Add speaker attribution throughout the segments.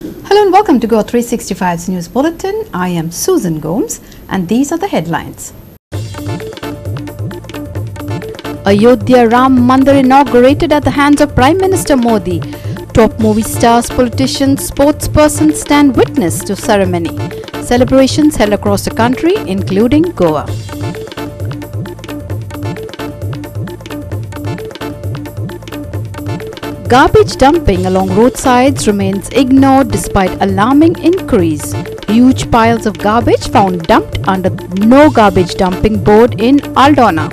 Speaker 1: Hello and welcome to Goa 365's News Bulletin. I am Susan Gomes and these are the headlines. Ayodhya Ram Mandir inaugurated at the hands of Prime Minister Modi. Top movie stars, politicians, sportspersons stand witness to ceremony. Celebrations held across the country, including Goa. Garbage dumping along roadsides remains ignored despite alarming increase. Huge piles of garbage found dumped under no garbage dumping board in Aldona.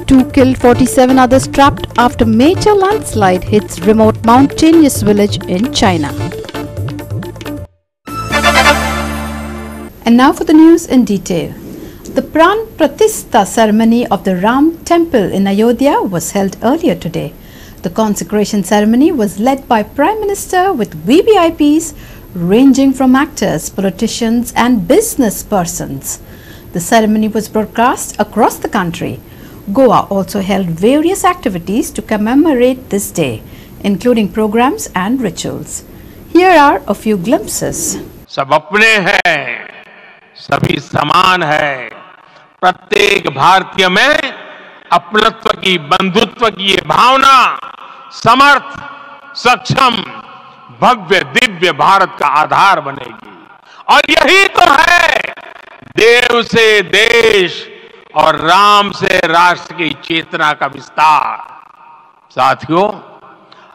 Speaker 1: Two killed, 47 others trapped after major landslide hits remote mountainous village in China. And now for the news in detail. The Pran Pratishtha ceremony of the Ram temple in Ayodhya was held earlier today. The consecration ceremony was led by Prime Minister with VVIPs ranging from actors, politicians and business persons. The ceremony was broadcast across the country. Goa also held various activities to commemorate this day, including programs and rituals. Here are a few glimpses.
Speaker 2: सब अपने हैं, सभी समान है। प्रत्येक भारतीय में अपनत्व की, बंधुत्व की ये भावना समर्थ, सक्षम, भव्य, दिव्य भारत का आधार बनेगी। और यही तो है देव से देश और राम से राष्ट्र की चेतना का विस्तार। साथियों,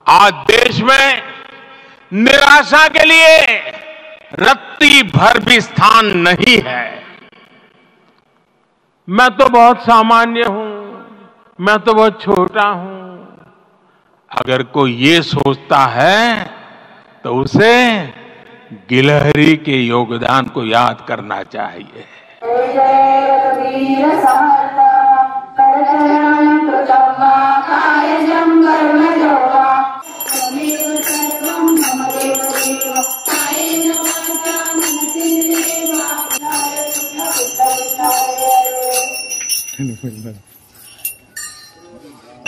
Speaker 2: आज देश में निराशा के लिए रत्ती भर भी स्थान नहीं है। मैं तो बहुत सामान्य हूं, मैं तो बहुत छोटा हूं। अगर कोई ये सोचता है तो उसे गिलहरी के योगदान को याद करना चाहिए।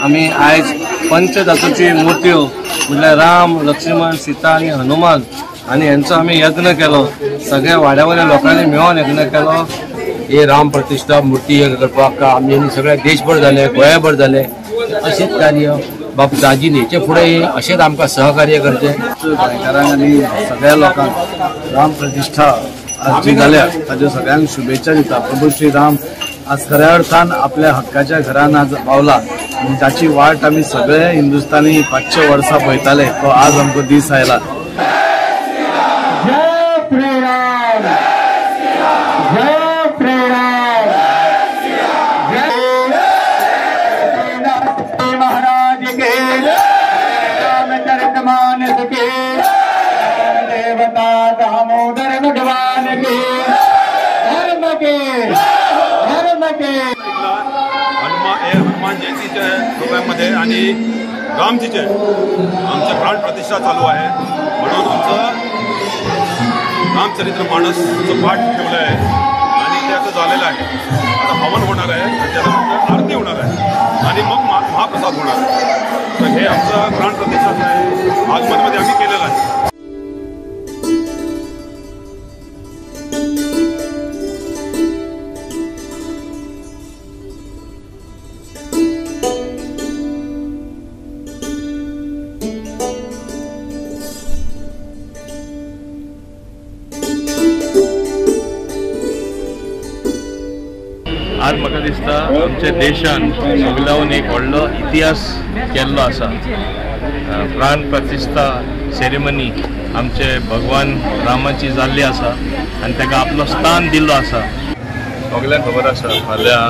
Speaker 3: आम्ही आज पंचधातूची मूर्त्यो म्हटल्यार राम, लक्ष्मण, सीता आणि हनुमान आणि यांचो आम्ही यत्न केलो। सगळ्या वाड्यावयल्या लोकांनी मेळून यत्न केलो। हे राम प्रतिष्ठा मूर्ती करपाक आमी सगळ्या देशभर जाले, गोंयभर जाले। अशीच कार्य बाब दाजीन हेचे फुडें अशेंच आमकां सहकार्य करचे। गोंयकारांक आनी सगळ्या लोकांक राम प्रतिष्ठा आज जी जाल्या ताज्यो सगळ्यांक शुभेच्छा दिता। प्रभू श्री राम आज खऱ्या अर्थान आपल्या हक्काच्या घरान आज पावला। ताची वाट आमी सगळे हिंदुस्थानी 500 वर्सां पळयताले, तो आज आमकां दीस आयला।
Speaker 4: हनुमान जयंतीच्या प्रोग्राममध्ये आणि रामजीचे आमचे प्राण प्रतिष्ठा चालू आहे, म्हणून आमचं रामचरित्र मानसचं पाठ ठेवलं आहे आणि ते आता झालेलं आहे। आता हवन होणार आहे, त्याच्यानंतर आरती होणार आहे आणि मग महाप्रसाद होणार आहे। तर हे आमचं प्राण प्रतिष्ठाचं आहे, आगमनमध्ये आम्ही केलेलं आहे।
Speaker 5: आज म्हाका दिसता आमच्या देशान सगळ्याहून एक व्हडलो इतिहास केल्लो आसा। प्राण प्रतिष्ठा सेरेमनी आमचे भगवान रामाची जाल्ली आसा आनी ताका आपलो स्थान दिल्लो आसा।
Speaker 6: सगळ्यांक खबर आसा फाल्यां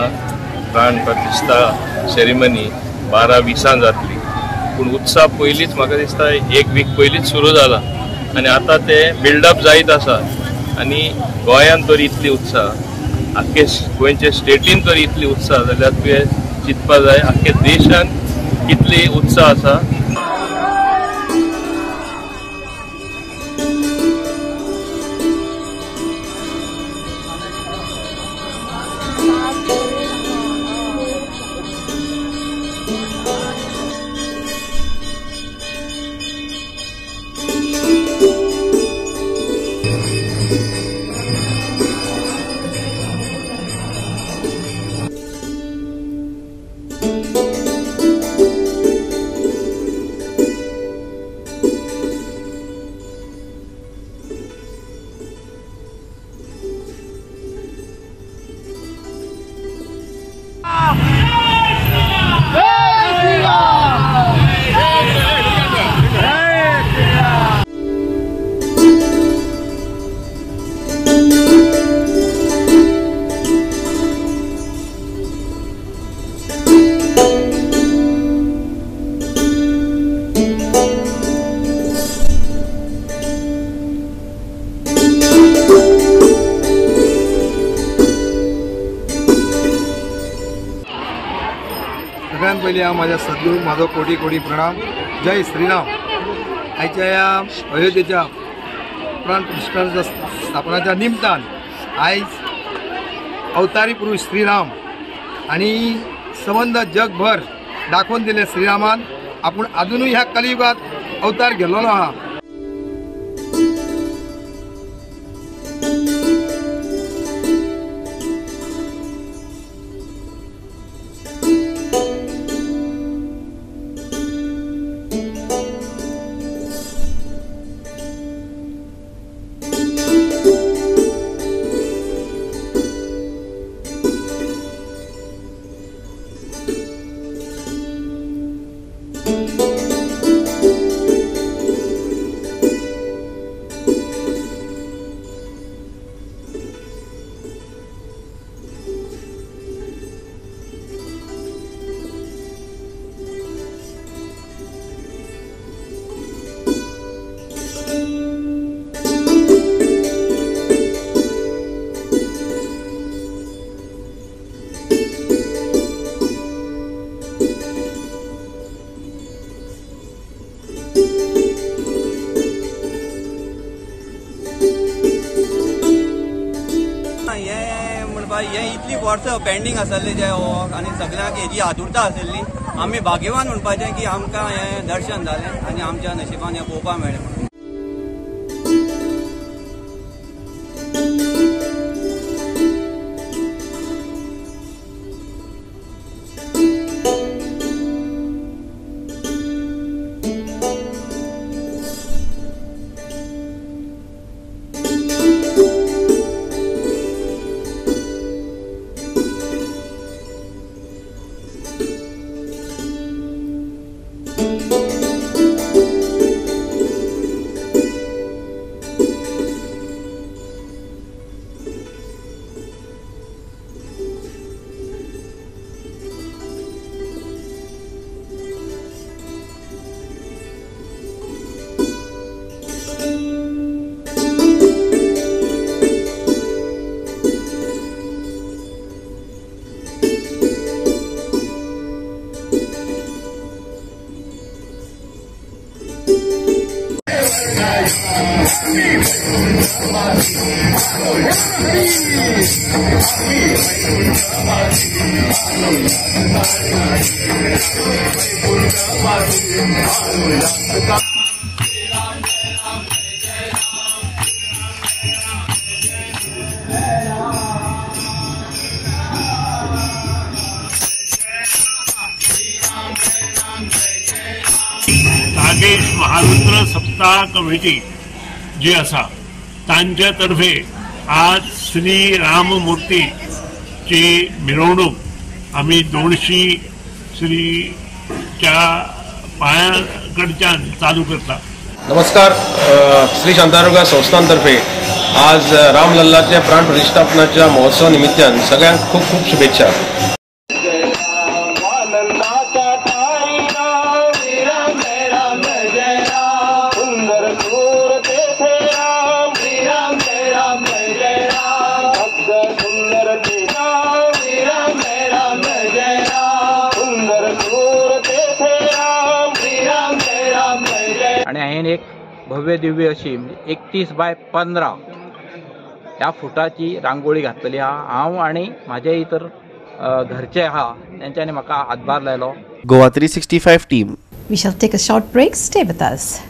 Speaker 6: प्राण प्रतिष्ठा सेरेमनी 12:20 जातली, पूण उत्सव पयलींच म्हाका दिसता एक वीक पयलींच सुरू जाला आनी आतां ते बिल्डअप जायत आसा। आनी गोंयांत तर इतली उत्साह, आख्खे गोंयचे स्टेटीन तर इतली उत्साह जाल्यार तुवें चिंतपा जाय आख्खे देशान कितली उत्साह आसा।
Speaker 7: सगळ्यात पयलीं हांव म्हाज्या सद्गुरूक म्हाजो कोटी कोटी प्रणाम. जय श्रीराम. आयच्या ह्या अयोध्येच्या प्राण प्रतिष्ठानाच्या स्थापनाच्या निमतान आयज अवतारी पुरुष श्रीराम आनी संबंद जगभर दाखोवन दिले श्रीरामान आपूण अजुनूय ह्या कलियुगात अवतार घेतलेलो आहा.
Speaker 8: हे इतली वर्सां पेंडींग आसले जे आनी सगळ्यांक हेजी आतुरता आसली. आमी भाग्यवान म्हणपाचें की आमकां हें दर्शन जालें आनी आमच्या नशिबान हें पळोवपाक मेळ्ळें.
Speaker 9: नागेश महारुद्र सप्ताह कमिटी जी आसा तांचे तर्फे आज श्री राममूर्तीची मिरवणूक आमी दोणशी श्रीच्या पांयाकडच्यान चालू करता.
Speaker 6: नमस्कार. श्री शांतारोग्य संस्थांतर्फे आज रामलल्लाच्या प्राण प्रतिष्ठापनाच्या महोत्सव निमित्तान सगळ्यांक खूप खूप शुभेच्छा.
Speaker 10: आणि हांवें एक भव्य दिव्य अशी 31×15 ह्या फुटाची रांगोळी घातलेली आहा. हांव आनी म्हाजे इतर घरचे आहा तेंच्यांनी म्हाका हातभार लायलो.
Speaker 11: Goa 365 team.
Speaker 1: We shall take a short break. Stay with us.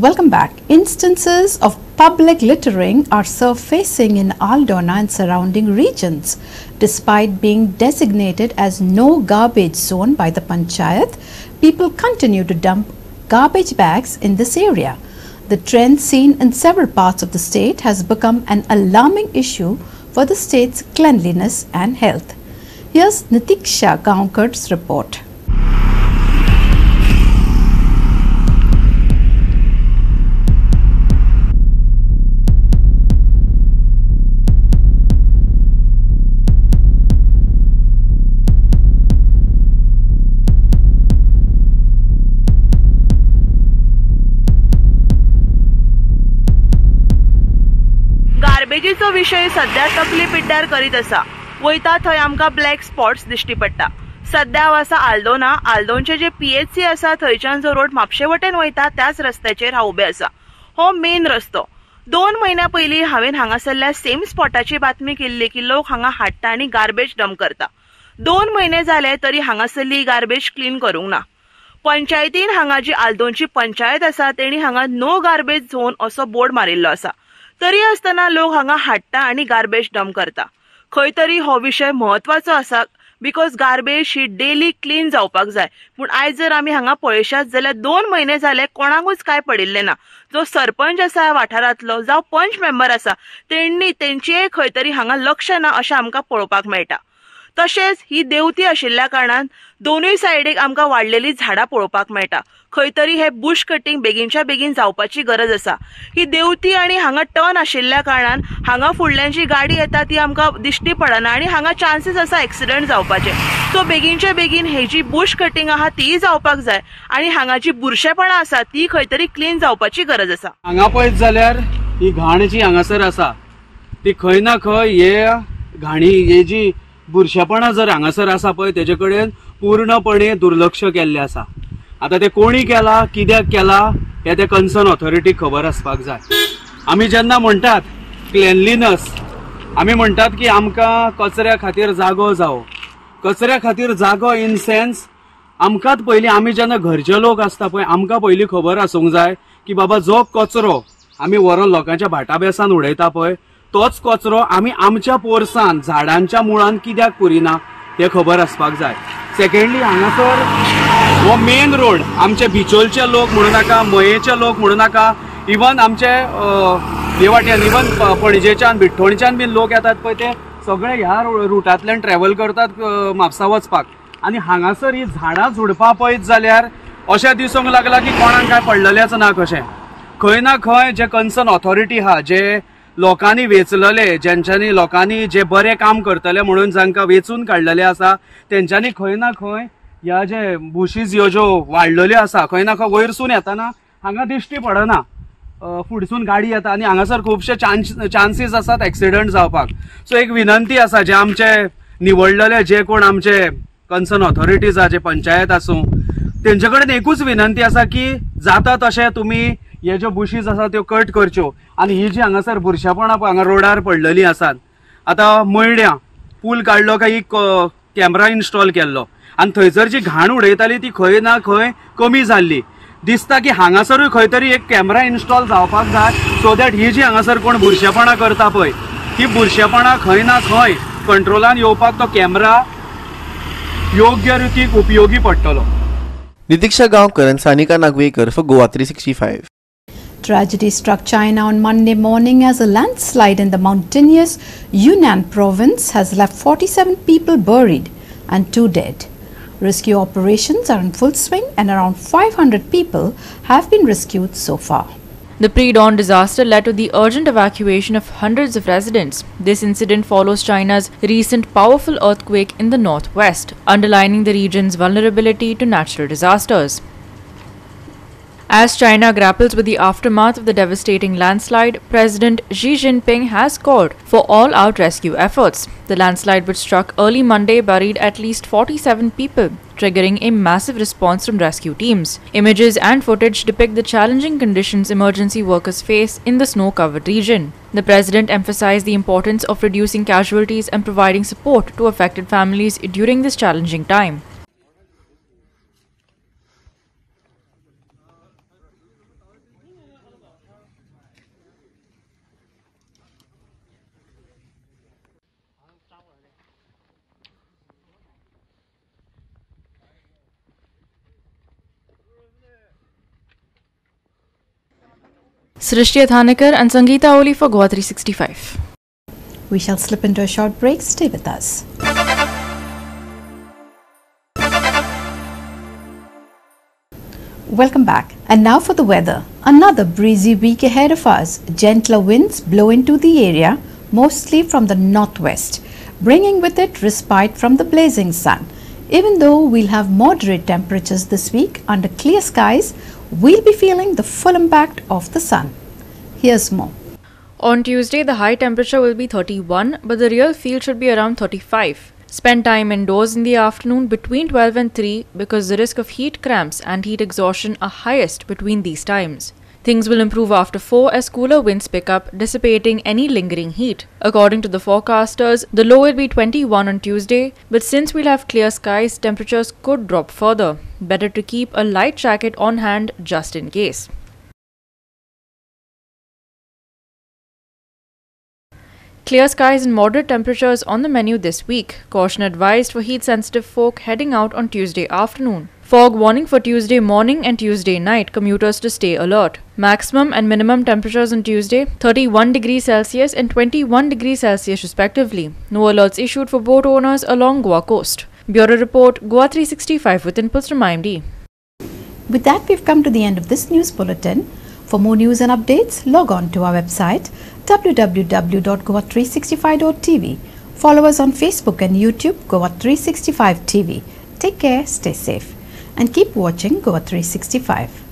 Speaker 1: Welcome back. Instances of public littering are surfacing in Aldona and surrounding regions. Despite being designated as no garbage zone by the Panchayat, people continue to dump garbage bags in this area. The trend seen in several parts of the state has become an alarming issue for the state's cleanliness and health. Here's Nitiksha Gaonkar's report.
Speaker 12: विषय सध्या तकली पिड्ड्यार करीत आसा. वयता थंय आमकां black spots दिश्टी पडटा. सध्या हांव आसा आल्दोना. आल्दोनचे जे PHC आसा थंयच्यान जो रोड म्हापशे वटेन वयता त्याच रस्त्याचेर हांव उबें आसा. हो मेन रस्तो. 2 महिन्या पयलीं हांवें हांगासरल्या सेम स्पॉटाची बातमी केल्ली की लोक हांगा हाडटा आनी गार्बेज डंप करता. 2 महिने जाले तरी हांगासरली गार्बेज क्लीन करूंक ना. पंचायतीन हांगा जी आल्दोनची पंचायत आसा तेणी हांगा नो गार्बेज झोन असो बोर्ड मारिल्लो आसा. तरी आसतना लोक हांगा हाडटा आनी गार्बेज डंप करता. खंय तरी हो विशय म्हत्वाचो आसा because garbage he daily clean जावपाक जाय. पूण आयज जर आमी हांगा पळयशात जाल्यार 2 महिने जाले कोणाकूच काय पडिल्ले ना. जो सरपंच आसा ह्या वाठारांतलो जावं पंच मेंबर आसा तेंचीय खंय तरी हांगा लक्ष ना अशें आमकां पळोवपाक मेळटा. तशेंच ही देवती आशिल्ल्या कारणान दोनूय सायडीक आमकां वाडलेली झाडां पळोवपाक मेळटा. खंय तरी हे बुश कटींग बेगीनच्या बेगीन जावपाची गरज आसा. ही देवती आनी हांगा टर्न आशिल्ल्या कारणान हांगा फुडल्यान जी गाडी येता ती आमकां दिश्टी पडना आनी हांगा चान्सीस आसा एक्सिडंट जावपाचे. सो बेगीनच्या बेगीन ही जी बुश कटींग आहा ती जावपाक जाय आनी हांगा जी बुरशेपणां आसा ती खंय तरी क्लीन जावपाची गरज आसा.
Speaker 13: हांगा पळयत जाल्यार ही घाण जी हांगासर आसा ती खंय ना खंय हे घाणी हे जी बुरशेपणां जर हांगासर आसा पळय तेजे कडेन पूर्णपणे दुर्लक्ष केल्लें आसा. आता ते कोणी केला कित्याक केला हे ते कन्सर्न ऑथॉरिटीक खबर आसपाक जाय. आमी जेन्ना म्हणटात क्लेनलीनस आमी म्हणटात की आमकां कचऱ्या खातीर जागो जावो. कचऱ्या खातीर जागो इन सेन्स आमकांच पयलीं आमी जेन्ना घरचे लोक आसता पळय आमकां पयलीं खबर आसूंक जाय की बाबा जो कचरो आमी व्हरून लोकांच्या भाटाबेसान उडयता पळय तोच कचरो आमी आमच्या पोरसान झाडांच्या मुळान कित्याक पुरिना हे खबर आसपाक जाय. सेकंडली हांगासर हो मेन रोड आमचे बिचोलचे लोक म्हणू नाका मयेचे लोक म्हणू नाका इवन आमचे हे वाट्यान इवन पणजेच्यान बिट्टोणच्यान बीन लोक येतात पळय ते सगळे ह्या रुटांतल्यान ट्रॅव्हल करतात म्हापसा वचपाक. आनी हांगासर ही झाडां झुडपां पळयत जाल्यार अशें दिसूंक लागला की कोणाक काय पडलेलेच ना कशें. खंय ना खंय जे कन्सर्न ऑथॉरिटी आहा जे लोकांनी वेचलेले ज्यांच्यांनी लोकांनी जे बरें काम करतले म्हणून जांकां वेचून काडलेले आसा तेंच्यांनी खंय ना खंय ह्या जे बुशीज ह्यो ज्यो वाडलेल्यो आसा खंय ना खंय वयरसून येताना हांगा दिश्टी पडना. फुडसून गाडी येता आनी हांगासर खुबशे चान्सीस आसात एक्सिडंट जावपाक. सो एक विनंती आसा जे आमचे निवडलेले जे कोण आमचे कन्सर्न ऑथॉरिटीज आहा जे पंचायत आसूं तेंचे कडेन एकूच विनंती आसा की जाता तशें तुमी हे ज्यो बुशीज आसा त्यो कट करच्यो. आनी ही जी हांगासर बुरशेपणां हांगा रोडार पडलेलीं आसात. आतां मयड्यां पूल काडलो काय एक कॅमेरा इन्स्टॉल केल्लो आनी थंयसर जी घाण उडयताली ती खंय ना खंय कमी जाल्ली. दिसता की हांगासरूय खंय तरी एक कॅमेरा इन्स्टॉल जावपाक जाय सो दॅट ही जी हांगासर कोण बुरशेपणां करता पळय ती बुरशेपणां खंय ना खंय कंट्रोलान येवपाक तो कॅमेरा योग्य रितीक उपयोगी पडटलो.
Speaker 11: नितीक्षा Gaonkar and Sanika Nagwekar for Goa 365.
Speaker 1: Tragedy struck China on Monday morning as a landslide in the mountainous Yunnan province has left 47 people buried and 2 dead. Rescue operations are in full swing and around 500 people have been rescued so far.
Speaker 14: The pre-dawn disaster led to the urgent evacuation of hundreds of residents. This incident follows China's recent powerful earthquake in the northwest, underlining the region's vulnerability to natural disasters. As China grapples with the aftermath of the devastating landslide, President Xi Jinping has called for all-out rescue efforts. The landslide, which struck early Monday, buried at least 47 people, triggering a massive response from rescue teams. Images and footage depict the challenging conditions emergency workers face in the snow-covered region. The president emphasized the importance of reducing casualties and providing support to affected families during this challenging time. Srishti Athanekar and Sangeeta Oli for Goa 365.
Speaker 1: We shall slip into a short break. Stay with us. Welcome back. And now for the weather. Another breezy week ahead of us. Gentler winds blow into the area, mostly from the northwest, bringing with it respite from the blazing sun. Even though we'll have moderate temperatures this week, under clear skies, we'll be feeling the full impact of the sun. Here's more.
Speaker 14: On Tuesday, the high temperature will be 31, but the real feel should be around 35. Spend time indoors in the afternoon between 12 and 3 because the risk of heat cramps and heat exhaustion are highest between these times. Things will improve after 4 as cooler winds pick up, dissipating any lingering heat. According to the forecasters, the low will be 21 on Tuesday, but since we'll have clear skies, temperatures could drop further. Better to keep a light jacket on hand just in case. Clear skies and moderate temperatures on the menu this week. Caution advised for heat-sensitive folk heading out on Tuesday afternoon. Fog warning for Tuesday morning and Tuesday night. Commuters to stay alert. Maximum and minimum temperatures on Tuesday 31 degrees Celsius and 21 degrees Celsius respectively. No alerts issued for boat owners along Goa coast. Bureau Report, Goa 365 with inputs from IMD.
Speaker 1: With that, we've come to the end of this news bulletin. For more news and updates, log on to our website www.goa365.tv. Follow us on Facebook and YouTube, Goa 365 TV. Take care, stay safe, and keep watching Goa 365.